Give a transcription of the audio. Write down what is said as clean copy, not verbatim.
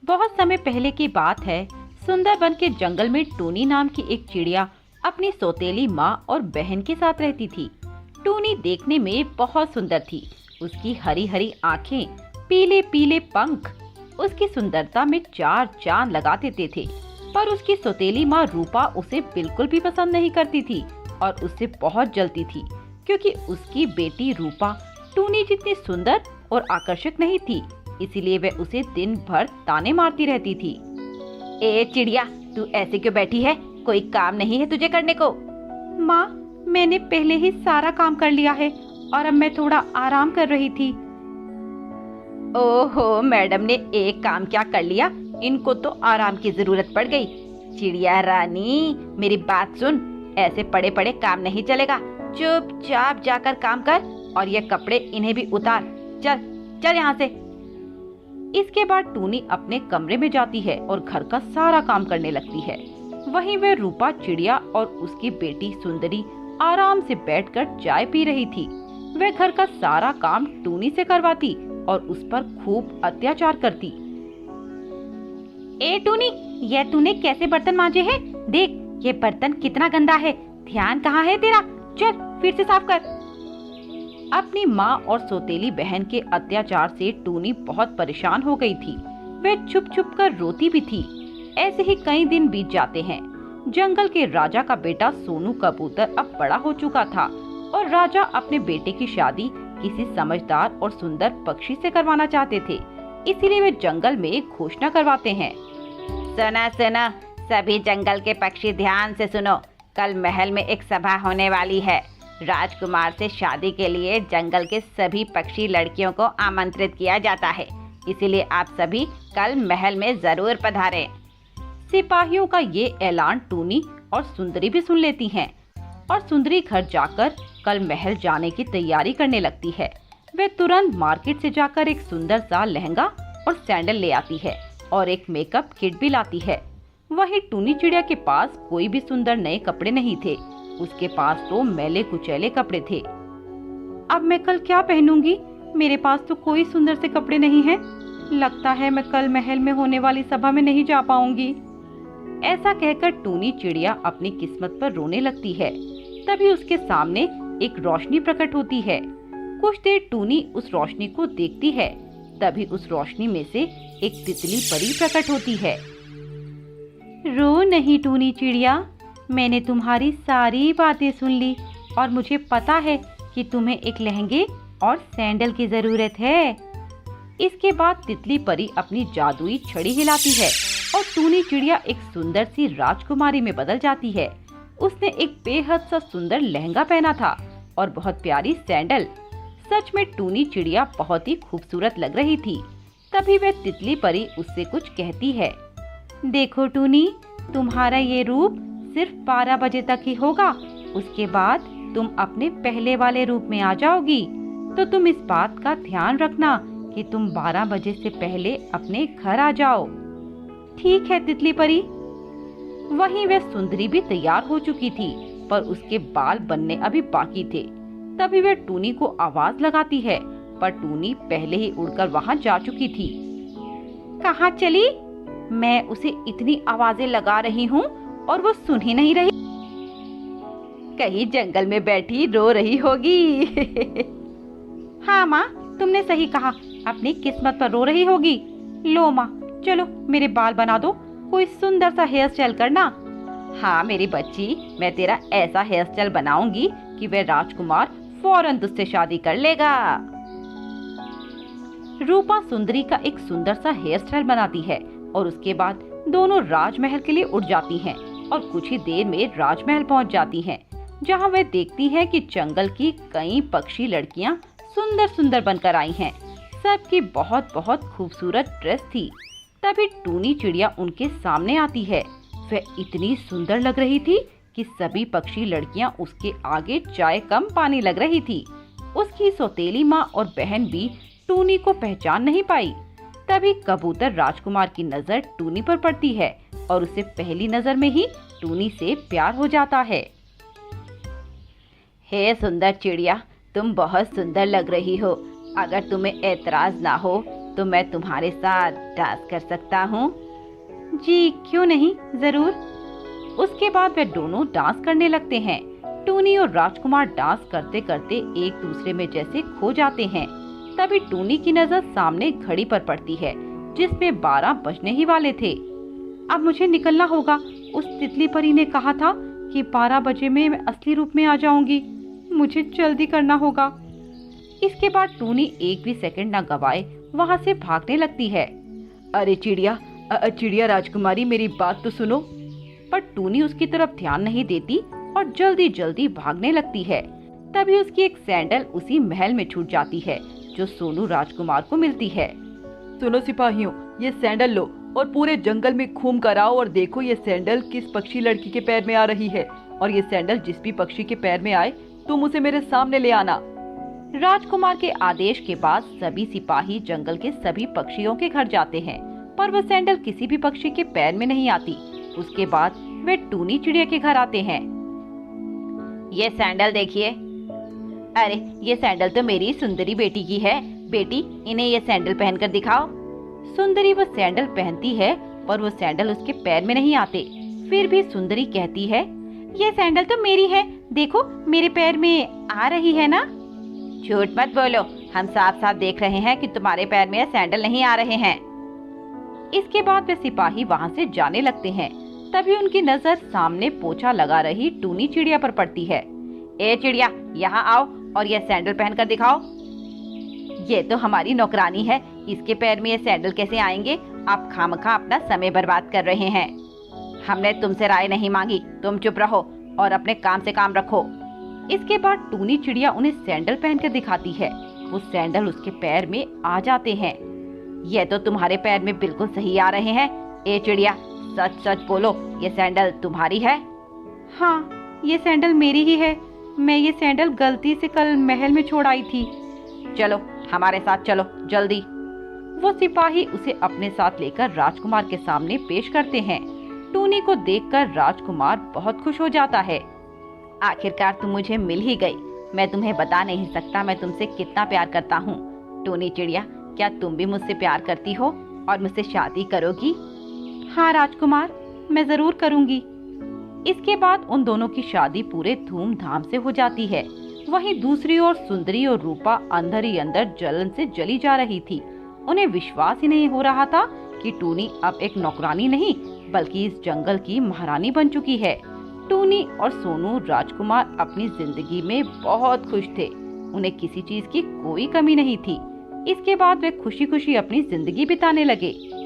बहुत समय पहले की बात है। सुंदरबन के जंगल में टूनी नाम की एक चिड़िया अपनी सौतेली माँ और बहन के साथ रहती थी। टूनी देखने में बहुत सुंदर थी। उसकी हरी हरी आँखें, पीले पीले पंख उसकी सुंदरता में चार चांद लगा देते थे। पर उसकी सौतेली माँ रूपा उसे बिल्कुल भी पसंद नहीं करती थी और उससे बहुत जलती थी, क्योंकि उसकी बेटी रूपा टूनी जितनी सुंदर और आकर्षक नहीं थी। इसीलिए वह उसे दिन भर ताने मारती रहती थी। ए चिड़िया, तू ऐसे क्यों बैठी है? कोई काम नहीं है तुझे करने को? माँ, मैंने पहले ही सारा काम कर लिया है और अब मैं थोड़ा आराम कर रही थी। ओहो, मैडम ने एक काम क्या कर लिया? इनको तो आराम की जरूरत पड़ गई। चिड़िया रानी, मेरी बात सुन, ऐसे पड़े पड़े काम नहीं चलेगा। चुपचाप जाकर काम कर और ये कपड़े इन्हें भी उतार। चल चल यहाँ से। इसके बाद टूनी अपने कमरे में जाती है और घर का सारा काम करने लगती है। वहीं वह रूपा चिड़िया और उसकी बेटी सुंदरी आराम से बैठकर चाय पी रही थी। वह घर का सारा काम टूनी से करवाती और उस पर खूब अत्याचार करती। ए टूनी, यह तूने कैसे बर्तन मांजे हैं? देख, ये बर्तन कितना गंदा है। ध्यान कहाँ है तेरा? चल फिर से साफ कर। अपनी माँ और सौतेली बहन के अत्याचार से टूनी बहुत परेशान हो गई थी। वह छुप छुप कर रोती भी थी। ऐसे ही कई दिन बीत जाते हैं। जंगल के राजा का बेटा सोनू कबूतर अब बड़ा हो चुका था और राजा अपने बेटे की शादी किसी समझदार और सुंदर पक्षी से करवाना चाहते थे। इसीलिए वे जंगल में एक घोषणा करवाते हैं। सुना सुनो, सभी जंगल के पक्षी ध्यान से सुनो। कल महल में एक सभा होने वाली है। राजकुमार से शादी के लिए जंगल के सभी पक्षी लड़कियों को आमंत्रित किया जाता है। इसीलिए आप सभी कल महल में जरूर पधारें। सिपाहियों का ये ऐलान टूनी और सुंदरी भी सुन लेती हैं और सुंदरी घर जाकर कल महल जाने की तैयारी करने लगती है। वह तुरंत मार्केट से जाकर एक सुंदर सा लहंगा और सैंडल ले आती है और एक मेकअप किट भी लाती है। वहीं टूनी चिड़िया के पास कोई भी सुंदर नए कपड़े नहीं थे। उसके पास तो मैले कुचैले कपड़े थे। अब मैं कल क्या पहनूंगी? मेरे पास तो कोई सुंदर से कपड़े नहीं हैं। लगता है मैं कल महल में होने वाली सभा में नहीं जा पाऊंगी। ऐसा कहकर टूनी चिड़िया अपनी किस्मत पर रोने लगती है। तभी उसके सामने एक रोशनी प्रकट होती है। कुछ देर टूनी उस रोशनी को देखती है। तभी उस रोशनी में से एक तितली परी प्रकट होती है। रो नहीं टूनी चिड़िया, मैंने तुम्हारी सारी बातें सुन ली और मुझे पता है कि तुम्हें एक लहंगे और सैंडल की जरूरत है। इसके बाद तितली परी अपनी जादुई छड़ी हिलाती है और टूनी चिड़िया एक सुंदर सी राजकुमारी में बदल जाती है। उसने एक बेहद सा सुंदर लहंगा पहना था और बहुत प्यारी सैंडल। सच में टूनी चिड़िया बहुत ही खूबसूरत लग रही थी। तभी वह तितली परी उससे कुछ कहती है। देखो टूनी, तुम्हारा ये रूप सिर्फ 12 बजे तक ही होगा। उसके बाद तुम अपने पहले वाले रूप में आ जाओगी। तो तुम इस बात का ध्यान रखना कि तुम 12 बजे से पहले अपने घर आ जाओ। ठीक है तितली परी। वहीं वह सुंदरी भी तैयार हो चुकी थी, पर उसके बाल बनने अभी बाकी थे। तभी वह टूनी को आवाज लगाती है, पर टूनी पहले ही उड़कर वहां जा चुकी थी। कहाँ चली? मैं उसे इतनी आवाजें लगा रही हूँ और वो सुन ही नहीं रही। कहीं जंगल में बैठी रो रही होगी। हाँ माँ, तुमने सही कहा, अपनी किस्मत पर रो रही होगी। लो माँ, चलो मेरे बाल बना दो, कोई सुंदर सा हेयर स्टाइल करना। हाँ मेरी बच्ची, मैं तेरा ऐसा हेयर स्टाइल बनाऊंगी कि वह राजकुमार फौरन तुझसे शादी कर लेगा। रूपा सुंदरी का एक सुंदर सा हेयर स्टाइल बनाती है और उसके बाद दोनों राजमहल के लिए उड़ जाती हैं और कुछ ही देर में राजमहल पहुंच जाती हैं, जहां वह देखती है कि जंगल की कई पक्षी लड़कियां सुंदर सुंदर बनकर आई हैं। सबकी बहुत बहुत खूबसूरत ड्रेस थी। तभी टूनी चिड़िया उनके सामने आती है। वह इतनी सुंदर लग रही थी कि सभी पक्षी लड़कियां उसके आगे चाय कम पानी लग रही थी। उसकी सौतेली माँ और बहन भी टूनी को पहचान नहीं पाई। तभी कबूतर राजकुमार की नजर टूनी पर पड़ती है और उसे पहली नजर में ही टूनी से प्यार हो जाता है। हे सुंदर चिड़िया, तुम बहुत सुंदर लग रही हो। अगर तुम्हें ऐतराज ना हो तो मैं तुम्हारे साथ डांस कर सकता हूँ? जी क्यों नहीं, जरूर। उसके बाद वे दोनों डांस करने लगते हैं। टूनी और राजकुमार डांस करते करते एक दूसरे में जैसे खो जाते हैं। तभी टूनी की नजर सामने घड़ी पर पड़ती है जिसमें 12 बजने ही वाले थे। अब मुझे निकलना होगा। उस तितली परी ने कहा था कि 12 बजे में मैं असली रूप में आ जाऊंगी। मुझे जल्दी करना होगा। इसके बाद टूनी एक भी सेकंड न गवाए वहां से भागने लगती है। अरे चिड़िया राजकुमारी, मेरी बात तो सुनो। पर टूनी उसकी तरफ ध्यान नहीं देती और जल्दी जल्दी भागने लगती है। तभी उसकी एक सैंडल उसी महल में छूट जाती है जो सोनू राजकुमार को मिलती है। सुनो सिपाहियों, ये सैंडल लो और पूरे जंगल में घूम कर आओ और देखो ये सैंडल किस पक्षी लड़की के पैर में आ रही है। और ये सैंडल जिस भी पक्षी के पैर में आए तुम उसे मेरे सामने ले आना। राजकुमार के आदेश के बाद सभी सिपाही जंगल के सभी पक्षियों के घर जाते हैं, पर वह सैंडल किसी भी पक्षी के पैर में नहीं आती। उसके बाद वे टूनी चिड़िया के घर आते हैं। ये सैंडल देखिए। अरे ये सैंडल तो मेरी सुंदरी बेटी की है। बेटी, इन्हें ये सैंडल पहनकर दिखाओ। सुंदरी वो सैंडल पहनती है पर वो सैंडल उसके पैर में नहीं आते। फिर भी सुंदरी कहती है, ये सैंडल तो मेरी है, देखो मेरे पैर में आ रही है ना। झूठ मत बोलो, हम साफ साफ देख रहे हैं कि तुम्हारे पैर में सैंडल नहीं आ रहे हैं। इसके बाद वे सिपाही वहां से जाने लगते हैं। तभी उनकी नजर सामने पोछा लगा रही टूनी चिड़िया पर पड़ती है। ए चिड़िया, यहाँ आओ और यह सैंडल पहनकर दिखाओ। ये तो हमारी नौकरानी है, इसके पैर में ये सैंडल कैसे आएंगे? आप खामखा अपना समय बर्बाद कर रहे हैं। हमने तुमसे राय नहीं मांगी, तुम चुप रहो और अपने काम से काम रखो। इसके बाद टूनी चिड़िया उन्हें सैंडल पहनकर दिखाती है। वो सैंडल उसके पैर में आ जाते हैं। ये तो तुम्हारे पैर में बिल्कुल सही आ रहे हैं। ए चिड़िया, सच सच बोलो, ये सैंडल तुम्हारी है? हाँ, ये सैंडल मेरी ही है। मैं ये सैंडल गलती से कल महल में छोड़ आई थी। चलो हमारे साथ चलो जल्दी। वो सिपाही उसे अपने साथ लेकर राजकुमार के सामने पेश करते हैं। टूनी को देखकर राजकुमार बहुत खुश हो जाता है। आखिरकार तुम मुझे मिल ही गई। मैं तुम्हें बता नहीं सकता मैं तुमसे कितना प्यार करता हूँ। टूनी चिड़िया, क्या तुम भी मुझसे प्यार करती हो और मुझसे शादी करोगी? हाँ राजकुमार, मैं जरूर करूंगी। इसके बाद उन दोनों की शादी पूरे धूमधाम से हो जाती है। वहीं दूसरी ओर सुंदरी और रूपा अंदर ही अंदर जलन से जली जा रही थी। उन्हें विश्वास ही नहीं हो रहा था कि टूनी अब एक नौकरानी नहीं बल्कि इस जंगल की महारानी बन चुकी है। टूनी और सोनू राजकुमार अपनी जिंदगी में बहुत खुश थे। उन्हें किसी चीज की कोई कमी नहीं थी। इसके बाद वे खुशी खुशी अपनी जिंदगी बिताने लगे।